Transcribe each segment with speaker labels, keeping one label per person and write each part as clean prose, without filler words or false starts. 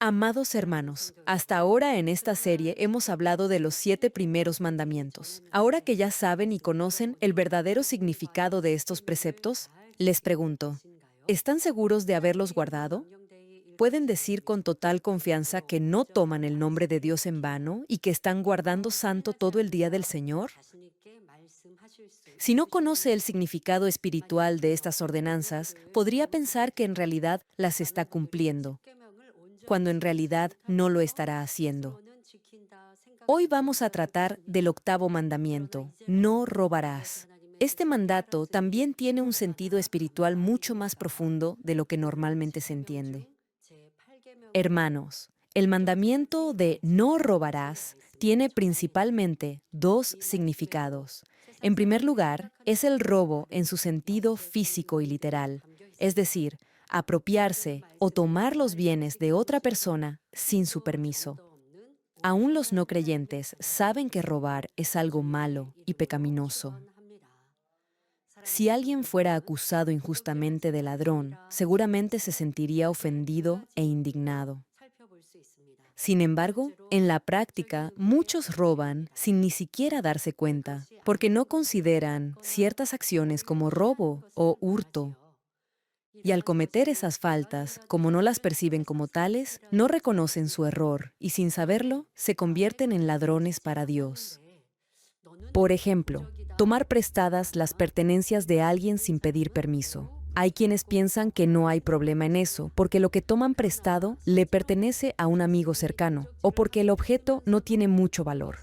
Speaker 1: Amados hermanos, hasta ahora en esta serie hemos hablado de los 7 primeros mandamientos. Ahora que ya saben y conocen el verdadero significado de estos preceptos, les pregunto, ¿están seguros de haberlos guardado? ¿Pueden decir con total confianza que no toman el nombre de Dios en vano y que están guardando santo todo el día del Señor? Si no conoce el significado espiritual de estas ordenanzas, podría pensar que en realidad las está cumpliendo, cuando en realidad no lo estará haciendo. Hoy vamos a tratar del octavo mandamiento, no robarás. Este mandato también tiene un sentido espiritual mucho más profundo de lo que normalmente se entiende. Hermanos, el mandamiento de no robarás tiene principalmente dos significados. En primer lugar, es el robo en su sentido físico y literal, es decir, apropiarse o tomar los bienes de otra persona sin su permiso. Aún los no creyentes saben que robar es algo malo y pecaminoso. Si alguien fuera acusado injustamente de ladrón, seguramente se sentiría ofendido e indignado. Sin embargo, en la práctica, muchos roban sin ni siquiera darse cuenta, porque no consideran ciertas acciones como robo o hurto. Y al cometer esas faltas, como no las perciben como tales, no reconocen su error y sin saberlo, se convierten en ladrones para Dios. Por ejemplo, tomar prestadas las pertenencias de alguien sin pedir permiso. Hay quienes piensan que no hay problema en eso, porque lo que toman prestado le pertenece a un amigo cercano, o porque el objeto no tiene mucho valor.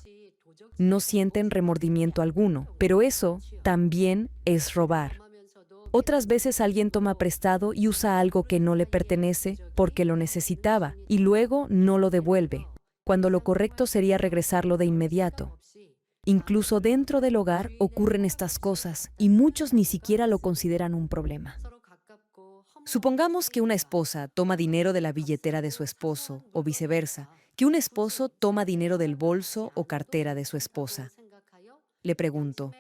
Speaker 1: No sienten remordimiento alguno, pero eso también es robar. Otras veces alguien toma prestado y usa algo que no le pertenece porque lo necesitaba y luego no lo devuelve, cuando lo correcto sería regresarlo de inmediato. Incluso dentro del hogar ocurren estas cosas y muchos ni siquiera lo consideran un problema. Supongamos que una esposa toma dinero de la billetera de su esposo o viceversa, que un esposo toma dinero del bolso o cartera de su esposa. Le pregunto,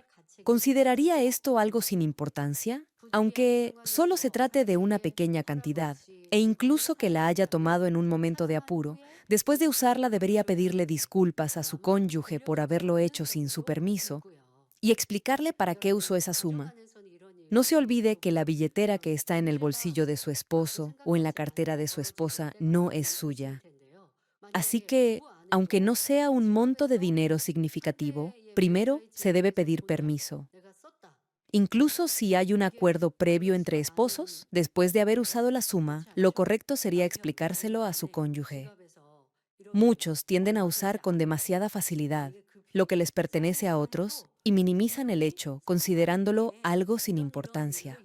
Speaker 1: ¿consideraría esto algo sin importancia? Aunque solo se trate de una pequeña cantidad, e incluso que la haya tomado en un momento de apuro, después de usarla debería pedirle disculpas a su cónyuge por haberlo hecho sin su permiso y explicarle para qué usó esa suma. No se olvide que la billetera que está en el bolsillo de su esposo o en la cartera de su esposa no es suya. Así que, aunque no sea un monto de dinero significativo, primero se debe pedir permiso. Incluso si hay un acuerdo previo entre esposos, después de haber usado la suma, lo correcto sería explicárselo a su cónyuge. Muchos tienden a usar con demasiada facilidad lo que les pertenece a otros y minimizan el hecho, considerándolo algo sin importancia.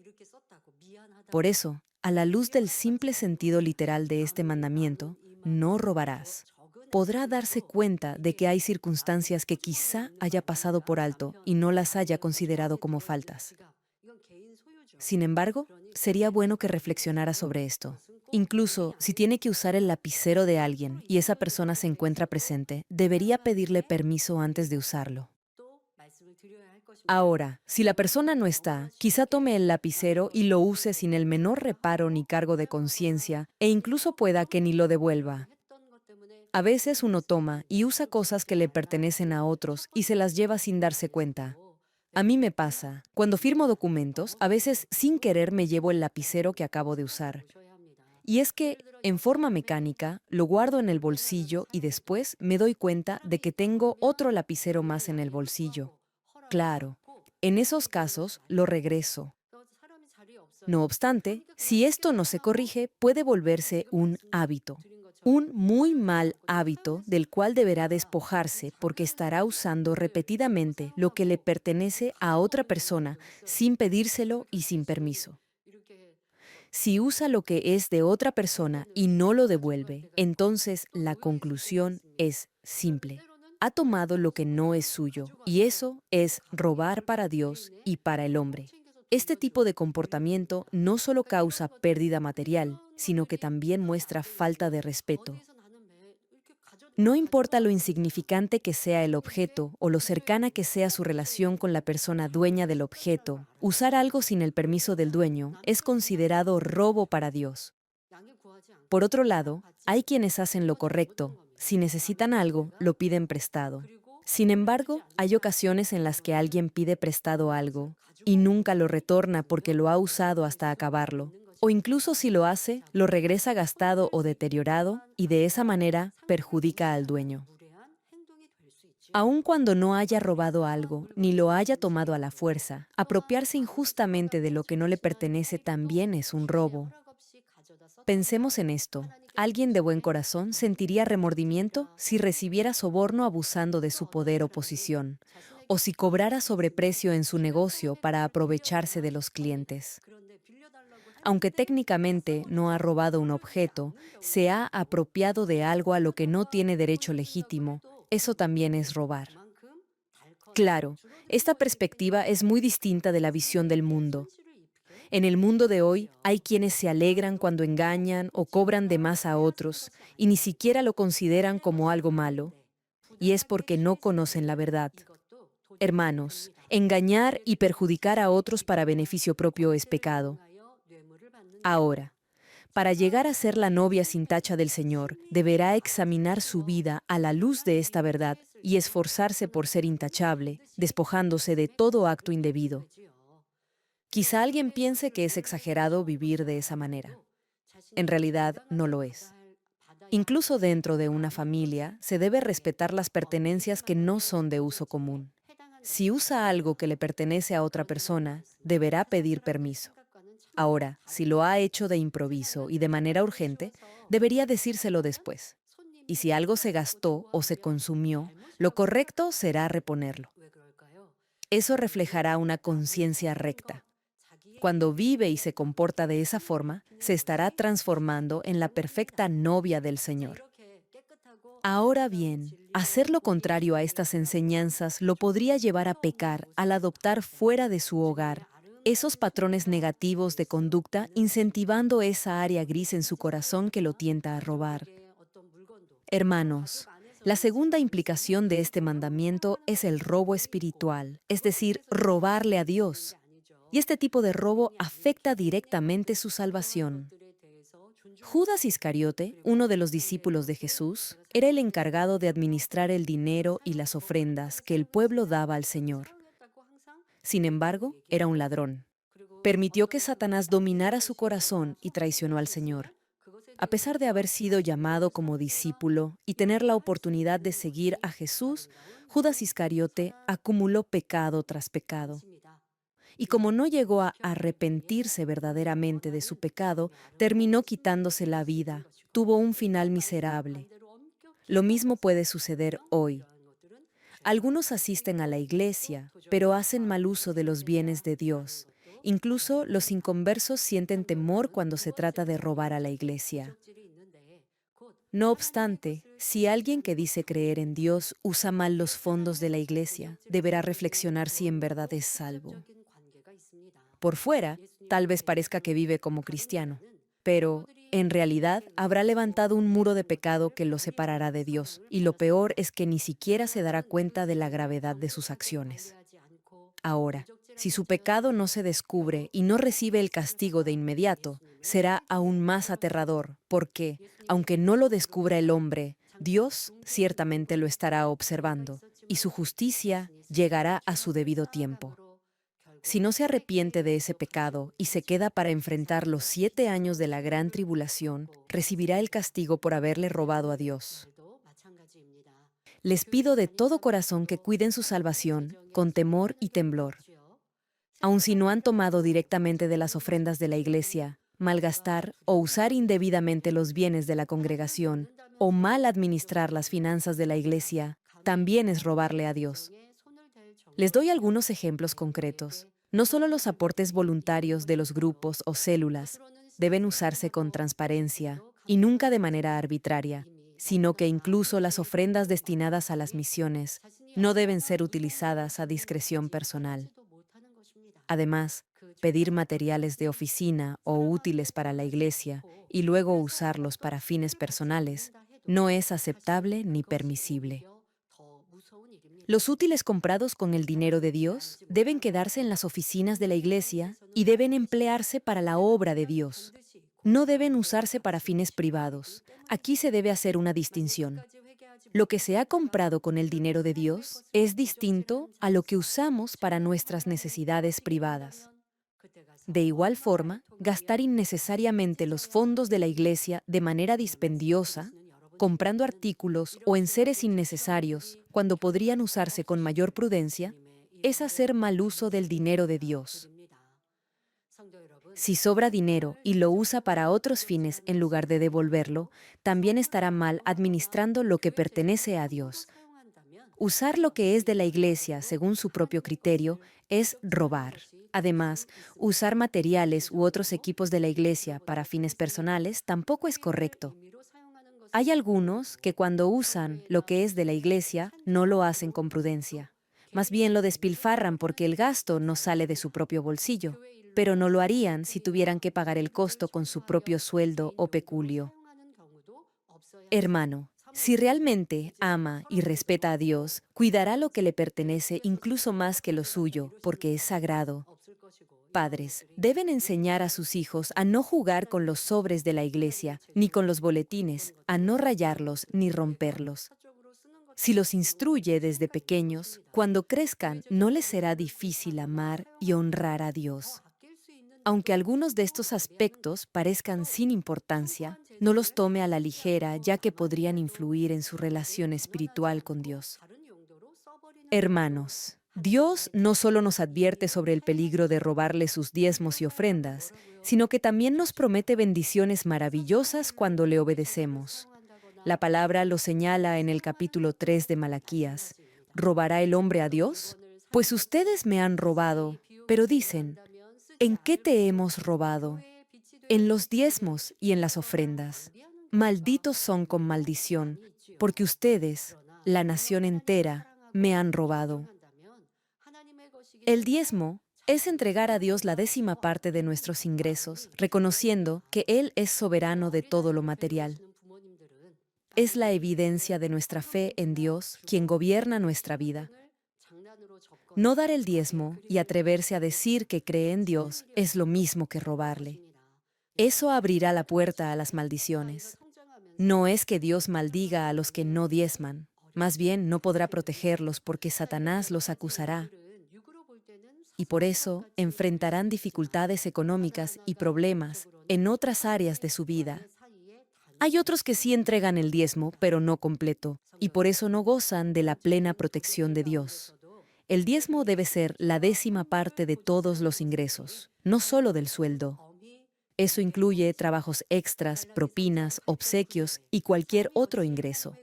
Speaker 1: Por eso, a la luz del simple sentido literal de este mandamiento, no robarás, podrá darse cuenta de que hay circunstancias que quizá haya pasado por alto y no las haya considerado como faltas. Sin embargo, sería bueno que reflexionara sobre esto. Incluso si tiene que usar el lapicero de alguien y esa persona se encuentra presente, debería pedirle permiso antes de usarlo. Ahora, si la persona no está, quizá tome el lapicero y lo use sin el menor reparo ni cargo de conciencia, e incluso pueda que ni lo devuelva. A veces uno toma y usa cosas que le pertenecen a otros y se las lleva sin darse cuenta. A mí me pasa, cuando firmo documentos, a veces sin querer me llevo el lapicero que acabo de usar. Y es que, en forma mecánica, lo guardo en el bolsillo y después me doy cuenta de que tengo otro lapicero más en el bolsillo. Claro, en esos casos lo regreso. No obstante, si esto no se corrige, puede volverse un hábito. Un muy mal hábito del cual deberá despojarse porque estará usando repetidamente lo que le pertenece a otra persona sin pedírselo y sin permiso. Si usa lo que es de otra persona y no lo devuelve, entonces la conclusión es simple. Ha tomado lo que no es suyo, y eso es robar para Dios y para el hombre. Este tipo de comportamiento no solo causa pérdida material, sino que también muestra falta de respeto. No importa lo insignificante que sea el objeto o lo cercana que sea su relación con la persona dueña del objeto, usar algo sin el permiso del dueño es considerado robo para Dios. Por otro lado, hay quienes hacen lo correcto. Si necesitan algo, lo piden prestado. Sin embargo, hay ocasiones en las que alguien pide prestado algo y nunca lo retorna porque lo ha usado hasta acabarlo. O incluso si lo hace, lo regresa gastado o deteriorado y de esa manera perjudica al dueño. Aun cuando no haya robado algo, ni lo haya tomado a la fuerza, apropiarse injustamente de lo que no le pertenece también es un robo. Pensemos en esto. ¿Alguien de buen corazón sentiría remordimiento si recibiera soborno abusando de su poder o posición, o si cobrara sobreprecio en su negocio para aprovecharse de los clientes? Aunque técnicamente no ha robado un objeto, se ha apropiado de algo a lo que no tiene derecho legítimo. Eso también es robar. Claro, esta perspectiva es muy distinta de la visión del mundo. En el mundo de hoy hay quienes se alegran cuando engañan o cobran de más a otros y ni siquiera lo consideran como algo malo. Y es porque no conocen la verdad. Hermanos, engañar y perjudicar a otros para beneficio propio es pecado. Ahora, para llegar a ser la novia sin tacha del Señor, deberá examinar su vida a la luz de esta verdad y esforzarse por ser intachable, despojándose de todo acto indebido. Quizá alguien piense que es exagerado vivir de esa manera. En realidad, no lo es. Incluso dentro de una familia, se debe respetar las pertenencias que no son de uso común. Si usa algo que le pertenece a otra persona, deberá pedir permiso. Ahora, si lo ha hecho de improviso y de manera urgente, debería decírselo después. Y si algo se gastó o se consumió, lo correcto será reponerlo. Eso reflejará una conciencia recta. Cuando vive y se comporta de esa forma, se estará transformando en la perfecta novia del Señor. Ahora bien, hacer lo contrario a estas enseñanzas lo podría llevar a pecar al adoptar fuera de su hogar esos patrones negativos de conducta, incentivando esa área gris en su corazón que lo tienta a robar. Hermanos, la segunda implicación de este mandamiento es el robo espiritual, es decir, robarle a Dios. Y este tipo de robo afecta directamente su salvación. Judas Iscariote, uno de los discípulos de Jesús, era el encargado de administrar el dinero y las ofrendas que el pueblo daba al Señor. Sin embargo, era un ladrón. Permitió que Satanás dominara su corazón y traicionó al Señor. A pesar de haber sido llamado como discípulo y tener la oportunidad de seguir a Jesús, Judas Iscariote acumuló pecado tras pecado. Y como no llegó a arrepentirse verdaderamente de su pecado, terminó quitándose la vida, tuvo un final miserable. Lo mismo puede suceder hoy. Algunos asisten a la iglesia, pero hacen mal uso de los bienes de Dios. Incluso los inconversos sienten temor cuando se trata de robar a la iglesia. No obstante, si alguien que dice creer en Dios usa mal los fondos de la iglesia, deberá reflexionar si en verdad es salvo. Por fuera, tal vez parezca que vive como cristiano, pero en realidad habrá levantado un muro de pecado que lo separará de Dios, y lo peor es que ni siquiera se dará cuenta de la gravedad de sus acciones. Ahora, si su pecado no se descubre y no recibe el castigo de inmediato, será aún más aterrador, porque, aunque no lo descubra el hombre, Dios ciertamente lo estará observando, y su justicia llegará a su debido tiempo. Si no se arrepiente de ese pecado y se queda para enfrentar los 7 años de la gran tribulación, recibirá el castigo por haberle robado a Dios. Les pido de todo corazón que cuiden su salvación con temor y temblor. Aun si no han tomado directamente de las ofrendas de la iglesia, malgastar o usar indebidamente los bienes de la congregación o mal administrar las finanzas de la iglesia, también es robarle a Dios. Les doy algunos ejemplos concretos. No solo los aportes voluntarios de los grupos o células deben usarse con transparencia y nunca de manera arbitraria, sino que incluso las ofrendas destinadas a las misiones no deben ser utilizadas a discreción personal. Además, pedir materiales de oficina o útiles para la iglesia y luego usarlos para fines personales no es aceptable ni permisible. Los útiles comprados con el dinero de Dios deben quedarse en las oficinas de la iglesia y deben emplearse para la obra de Dios. no deben usarse para fines privados. Aquí se debe hacer una distinción. Lo que se ha comprado con el dinero de Dios es distinto a lo que usamos para nuestras necesidades privadas. De igual forma, gastar innecesariamente los fondos de la Iglesia de manera dispendiosa, comprando artículos o enseres innecesarios cuando podrían usarse con mayor prudencia, es hacer mal uso del dinero de Dios. Si sobra dinero y lo usa para otros fines en lugar de devolverlo, también estará mal administrando lo que pertenece a Dios. Usar lo que es de la Iglesia según su propio criterio es robar. Además, usar materiales u otros equipos de la Iglesia para fines personales tampoco es correcto. Hay algunos que cuando usan lo que es de la Iglesia no lo hacen con prudencia. Más bien lo despilfarran porque el gasto no sale de su propio bolsillo, pero no lo harían si tuvieran que pagar el costo con su propio sueldo o peculio. Hermano, si realmente ama y respeta a Dios, cuidará lo que le pertenece incluso más que lo suyo, porque es sagrado. Padres deben enseñar a sus hijos a no jugar con los sobres de la iglesia, ni con los boletines, a no rayarlos ni romperlos. Si los instruye desde pequeños, cuando crezcan no les será difícil amar y honrar a Dios. Aunque algunos de estos aspectos parezcan sin importancia, no los tome a la ligera, ya que podrían influir en su relación espiritual con Dios. Hermanos, Dios no solo nos advierte sobre el peligro de robarle sus diezmos y ofrendas, sino que también nos promete bendiciones maravillosas cuando le obedecemos. La palabra lo señala en el capítulo 3 de Malaquías. ¿Robará el hombre a Dios? Pues ustedes me han robado, pero dicen, ¿en qué te hemos robado? En los diezmos y en las ofrendas. Malditos son con maldición, porque ustedes, la nación entera, me han robado. El diezmo es entregar a Dios la 10ª parte de nuestros ingresos, reconociendo que Él es soberano de todo lo material. Es la evidencia de nuestra fe en Dios, quien gobierna nuestra vida. No dar el diezmo y atreverse a decir que cree en Dios es lo mismo que robarle. Eso abrirá la puerta a las maldiciones. No es que Dios maldiga a los que no diezman, más bien no podrá protegerlos porque Satanás los acusará. Y por eso enfrentarán dificultades económicas y problemas en otras áreas de su vida. Hay otros que sí entregan el diezmo, pero no completo, y por eso no gozan de la plena protección de Dios. El diezmo debe ser la 10ª parte de todos los ingresos, no solo del sueldo. Eso incluye trabajos extras, propinas, obsequios y cualquier otro ingreso.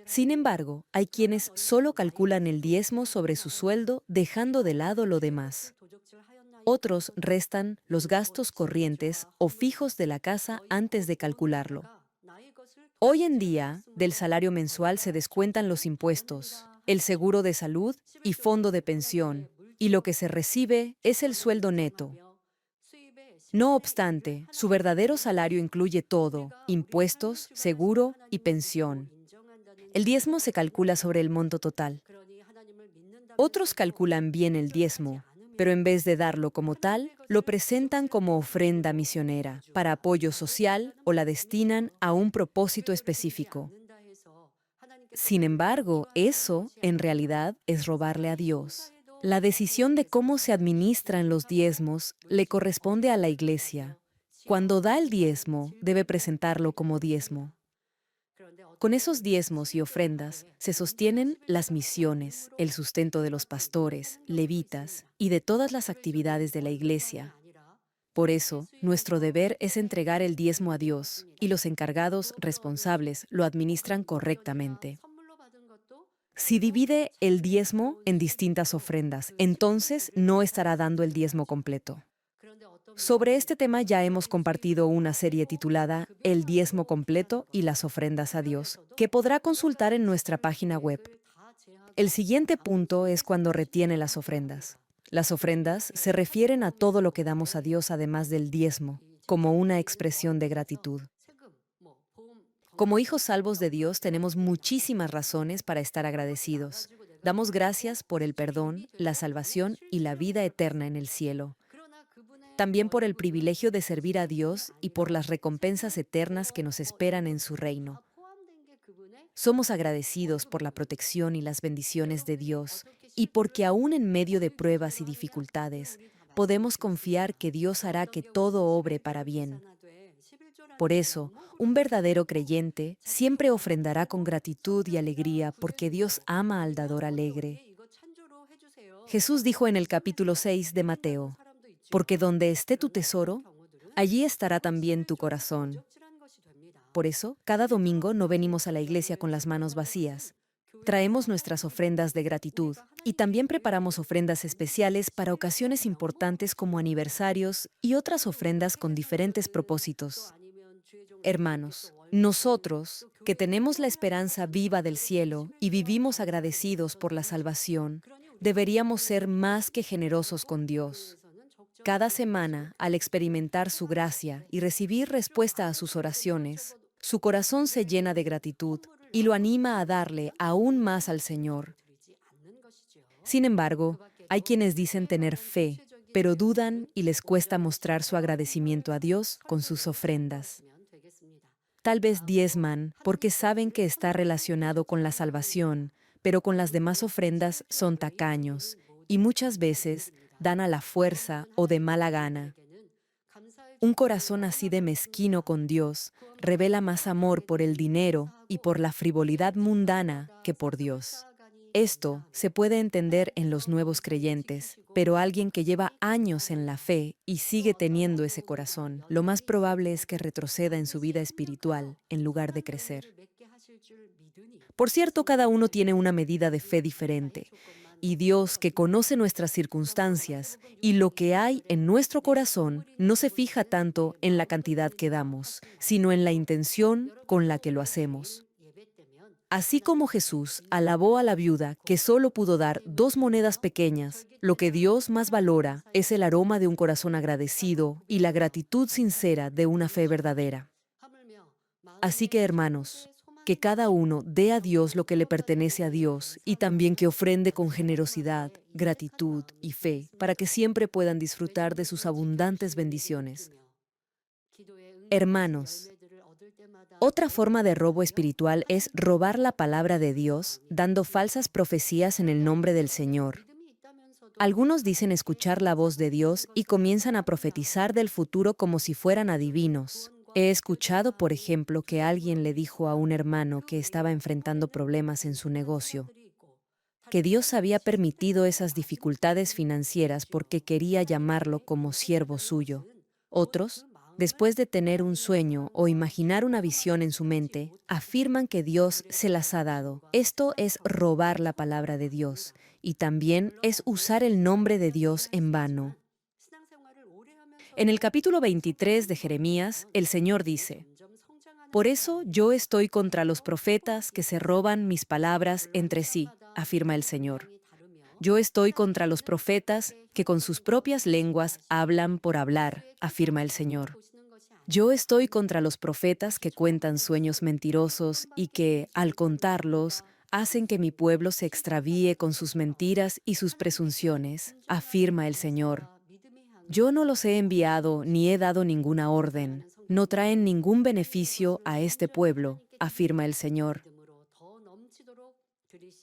Speaker 1: Sin embargo, hay quienes solo calculan el diezmo sobre su sueldo, dejando de lado lo demás. Otros restan los gastos corrientes o fijos de la casa antes de calcularlo. Hoy en día, del salario mensual se descuentan los impuestos, el seguro de salud y fondo de pensión, y lo que se recibe es el sueldo neto. No obstante, su verdadero salario incluye todo: impuestos, seguro y pensión. El diezmo se calcula sobre el monto total. Otros calculan bien el diezmo, pero en vez de darlo como tal, lo presentan como ofrenda misionera, para apoyo social o la destinan a un propósito específico. Sin embargo, eso, en realidad, es robarle a Dios. La decisión de cómo se administran los diezmos le corresponde a la Iglesia. Cuando da el diezmo, debe presentarlo como diezmo. Con esos diezmos y ofrendas se sostienen las misiones, el sustento de los pastores, levitas y de todas las actividades de la Iglesia. Por eso, nuestro deber es entregar el diezmo a Dios, y los encargados responsables lo administran correctamente. Si divide el diezmo en distintas ofrendas, entonces no estará dando el diezmo completo. Sobre este tema ya hemos compartido una serie titulada El diezmo completo y las ofrendas a Dios, que podrá consultar en nuestra página web. El siguiente punto es cuando retiene las ofrendas. Las ofrendas se refieren a todo lo que damos a Dios además del diezmo, como una expresión de gratitud. Como hijos salvos de Dios tenemos muchísimas razones para estar agradecidos. Damos gracias por el perdón, la salvación y la vida eterna en el cielo. también por el privilegio de servir a Dios y por las recompensas eternas que nos esperan en su reino. Somos agradecidos por la protección y las bendiciones de Dios, y porque aún en medio de pruebas y dificultades, podemos confiar que Dios hará que todo obre para bien. Por eso, un verdadero creyente siempre ofrendará con gratitud y alegría porque Dios ama al dador alegre. Jesús dijo en el capítulo 6 de Mateo, porque donde esté tu tesoro, allí estará también tu corazón. Por eso, cada domingo no venimos a la iglesia con las manos vacías. Traemos nuestras ofrendas de gratitud y también preparamos ofrendas especiales para ocasiones importantes como aniversarios y otras ofrendas con diferentes propósitos. Hermanos, nosotros, que tenemos la esperanza viva del cielo y vivimos agradecidos por la salvación, deberíamos ser más que generosos con Dios. Cada semana, al experimentar su gracia y recibir respuesta a sus oraciones, su corazón se llena de gratitud y lo anima a darle aún más al Señor. Sin embargo, hay quienes dicen tener fe, pero dudan y les cuesta mostrar su agradecimiento a Dios con sus ofrendas. Tal vez diezman porque saben que está relacionado con la salvación, pero con las demás ofrendas son tacaños y muchas veces dan a la fuerza o de mala gana. Un corazón así de mezquino con Dios revela más amor por el dinero y por la frivolidad mundana que por Dios. Esto se puede entender en los nuevos creyentes, pero alguien que lleva años en la fe y sigue teniendo ese corazón, lo más probable es que retroceda en su vida espiritual en lugar de crecer. Por cierto, cada uno tiene una medida de fe diferente, y Dios, que conoce nuestras circunstancias y lo que hay en nuestro corazón, no se fija tanto en la cantidad que damos, sino en la intención con la que lo hacemos. Así como Jesús alabó a la viuda que solo pudo dar 2 monedas pequeñas, lo que Dios más valora es el aroma de un corazón agradecido y la gratitud sincera de una fe verdadera. Así que, hermanos, que cada uno dé a Dios lo que le pertenece a Dios y también que ofrende con generosidad, gratitud y fe para que siempre puedan disfrutar de sus abundantes bendiciones. Hermanos, otra forma de robo espiritual es robar la palabra de Dios, dando falsas profecías en el nombre del Señor. Algunos dicen escuchar la voz de Dios y comienzan a profetizar del futuro como si fueran adivinos. He escuchado, por ejemplo, que alguien le dijo a un hermano que estaba enfrentando problemas en su negocio, que Dios había permitido esas dificultades financieras porque quería llamarlo como siervo suyo. Otros, después de tener un sueño o imaginar una visión en su mente, afirman que Dios se las ha dado. Esto es robar la palabra de Dios y también es usar el nombre de Dios en vano. En el capítulo 23 de Jeremías, el Señor dice, por eso yo estoy contra los profetas que se roban mis palabras entre sí, afirma el Señor. Yo estoy contra los profetas que con sus propias lenguas hablan por hablar, afirma el Señor. Yo estoy contra los profetas que cuentan sueños mentirosos y que, al contarlos, hacen que mi pueblo se extravíe con sus mentiras y sus presunciones, afirma el Señor. Yo no los he enviado ni he dado ninguna orden. No traen ningún beneficio a este pueblo, afirma el Señor.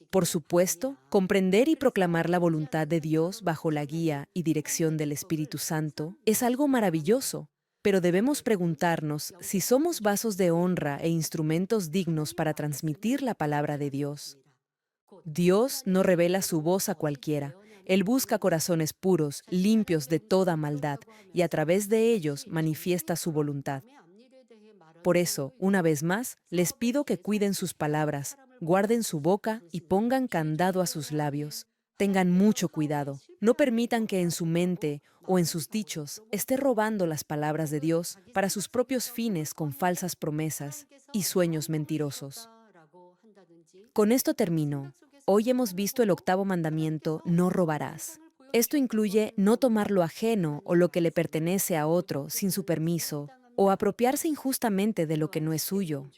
Speaker 1: Por supuesto, comprender y proclamar la voluntad de Dios bajo la guía y dirección del Espíritu Santo es algo maravilloso, pero debemos preguntarnos si somos vasos de honra e instrumentos dignos para transmitir la palabra de Dios. Dios no revela su voz a cualquiera. Él busca corazones puros, limpios de toda maldad, y a través de ellos manifiesta su voluntad. Por eso, una vez más, les pido que cuiden sus palabras, guarden su boca y pongan candado a sus labios. Tengan mucho cuidado. No permitan que en su mente o en sus dichos esté robando las palabras de Dios para sus propios fines con falsas promesas y sueños mentirosos. Con esto termino. Hoy hemos visto el 8º mandamiento, no robarás. Esto incluye no tomar lo ajeno o lo que le pertenece a otro sin su permiso, o apropiarse injustamente de lo que no es suyo.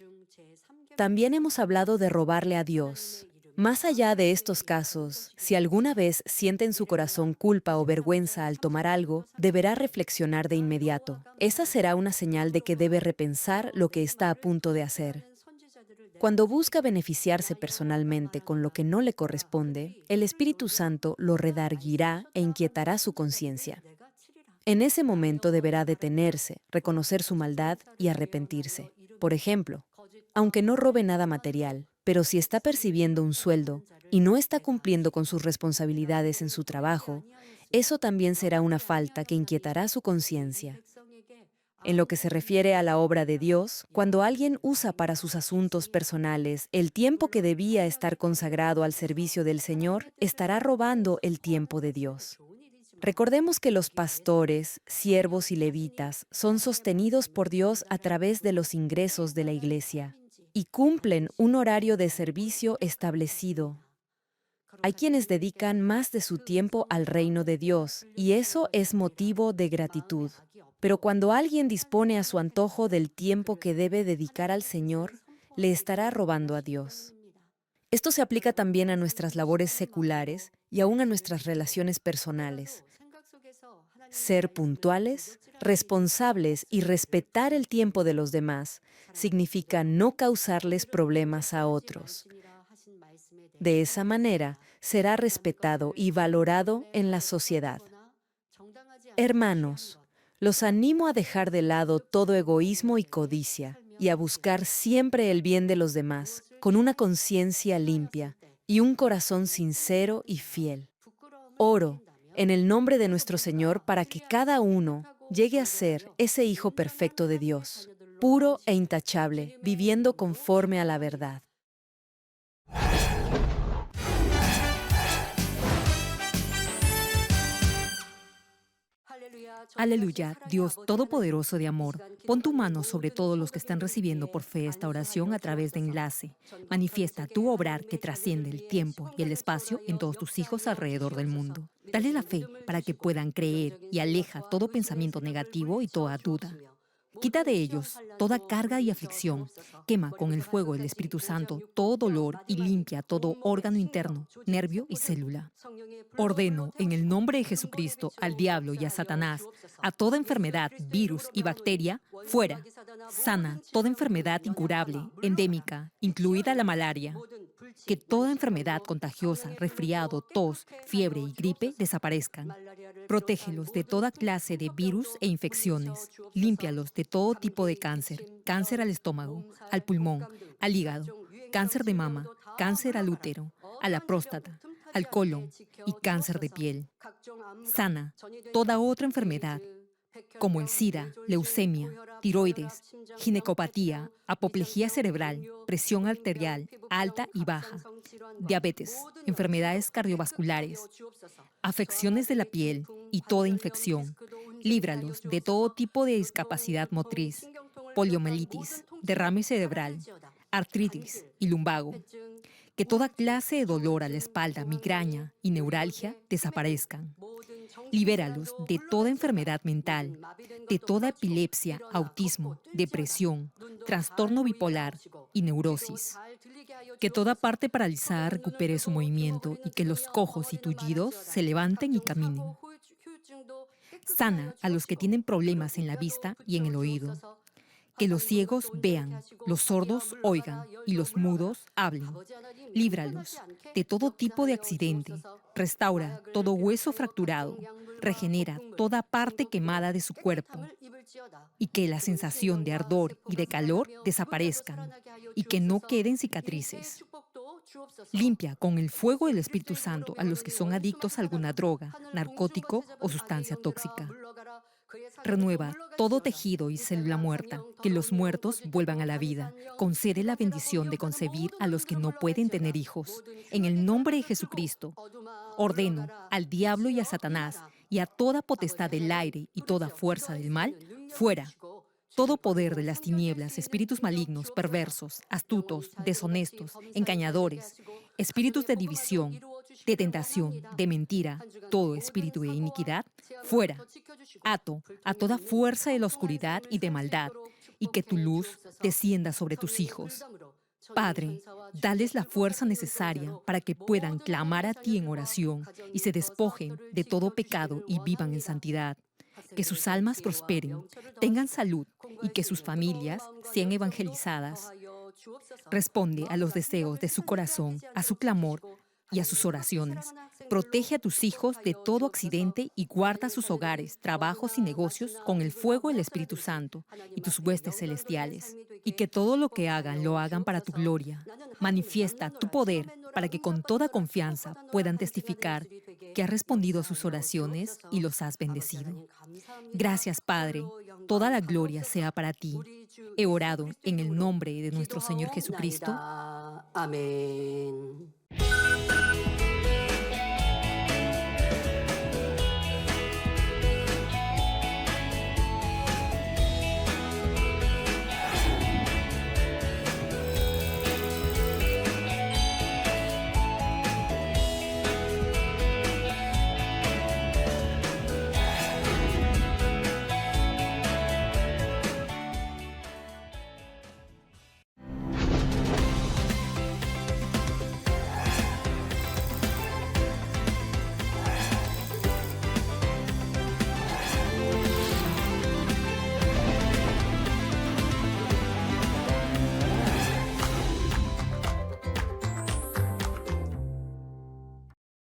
Speaker 1: También hemos hablado de robarle a Dios. Más allá de estos casos, si alguna vez siente en su corazón culpa o vergüenza al tomar algo, deberá reflexionar de inmediato. Esa será una señal de que debe repensar lo que está a punto de hacer. Cuando busca beneficiarse personalmente con lo que no le corresponde, el Espíritu Santo lo redarguirá e inquietará su conciencia. En ese momento deberá detenerse, reconocer su maldad y arrepentirse. Por ejemplo, aunque no robe nada material, pero si está percibiendo un sueldo y no está cumpliendo con sus responsabilidades en su trabajo, eso también será una falta que inquietará su conciencia. En lo que se refiere a la obra de Dios, cuando alguien usa para sus asuntos personales el tiempo que debía estar consagrado al servicio del Señor, estará robando el tiempo de Dios. Recordemos que los pastores, siervos y levitas son sostenidos por Dios a través de los ingresos de la iglesia y cumplen un horario de servicio establecido. Hay quienes dedican más de su tiempo al reino de Dios y eso es motivo de gratitud. Pero cuando alguien dispone a su antojo del tiempo que debe dedicar al Señor, le estará robando a Dios. Esto se aplica también a nuestras labores seculares y aún a nuestras relaciones personales. Ser puntuales, responsables y respetar el tiempo de los demás significa no causarles problemas a otros. De esa manera, será respetado y valorado en la sociedad. Hermanos, los animo a dejar de lado todo egoísmo y codicia y a buscar siempre el bien de los demás, con una conciencia limpia y un corazón sincero y fiel. Oro en el nombre de nuestro Señor para que cada uno llegue a ser ese hijo perfecto de Dios, puro e intachable, viviendo conforme a la verdad.
Speaker 2: Aleluya, Dios Todopoderoso de amor, pon tu mano sobre todos los que están recibiendo por fe esta oración a través de enlace. Manifiesta tu obrar que trasciende el tiempo y el espacio en todos tus hijos alrededor del mundo. Dale la fe para que puedan creer y aleja todo pensamiento negativo y toda duda. Quita de ellos toda carga y aflicción. Quema con el fuego del Espíritu Santo todo dolor y limpia todo órgano interno, nervio y célula. Ordeno en el nombre de Jesucristo al diablo y a Satanás, a toda enfermedad, virus y bacteria, fuera. Sana toda enfermedad incurable, endémica, incluida la malaria. Que toda enfermedad contagiosa, resfriado, tos, fiebre y gripe desaparezcan. Protégelos de toda clase de virus e infecciones. Límpialos de todo tipo de cáncer. Cáncer al estómago, al pulmón, al hígado, cáncer de mama, cáncer al útero, a la próstata, al colon y cáncer de piel. Sana toda otra enfermedad, como el SIDA, leucemia, tiroides, ginecopatía, apoplejía cerebral, presión arterial alta y baja, diabetes, enfermedades cardiovasculares, afecciones de la piel y toda infección. Líbralos de todo tipo de discapacidad motriz, poliomielitis, derrame cerebral, artritis y lumbago. Que toda clase de dolor a la espalda, migraña y neuralgia desaparezcan. Libéralos de toda enfermedad mental, de toda epilepsia, autismo, depresión, trastorno bipolar y neurosis. Que toda parte paralizada recupere su movimiento y que los cojos y tullidos se levanten y caminen. Sana a los que tienen problemas en la vista y en el oído. Que los ciegos vean, los sordos oigan y los mudos hablen. Líbralos de todo tipo de accidente. Restaura todo hueso fracturado. Regenera toda parte quemada de su cuerpo. Y que la sensación de ardor y de calor desaparezcan. Y que no queden cicatrices. Limpia con el fuego del Espíritu Santo a los que son adictos a alguna droga, narcótico o sustancia tóxica. Renueva todo tejido y célula muerta, que los muertos vuelvan a la vida. Concede la bendición de concebir a los que no pueden tener hijos. En el nombre de Jesucristo, ordeno al diablo y a Satanás y a toda potestad del aire y toda fuerza del mal, fuera. Todo poder de las tinieblas, espíritus malignos, perversos, astutos, deshonestos, engañadores, espíritus de división, de tentación, de mentira, todo espíritu de iniquidad, fuera. Ato a toda fuerza de la oscuridad y de maldad, y que tu luz descienda sobre tus hijos. Padre, dales la fuerza necesaria para que puedan clamar a ti en oración y se despojen de todo pecado y vivan en santidad. Que sus almas prosperen, tengan salud y que sus familias sean evangelizadas. Responde a los deseos de su corazón, a su clamor y a sus oraciones. Protege a tus hijos de todo accidente y guarda sus hogares, trabajos y negocios con el fuego del Espíritu Santo y tus huestes celestiales. Y que todo lo que hagan lo hagan para tu gloria. Manifiesta tu poder para que con toda confianza puedan testificar que has respondido a sus oraciones y los has bendecido. Gracias, Padre. Toda la gloria sea para ti. He orado en el nombre de nuestro Señor Jesucristo.
Speaker 3: 아멘.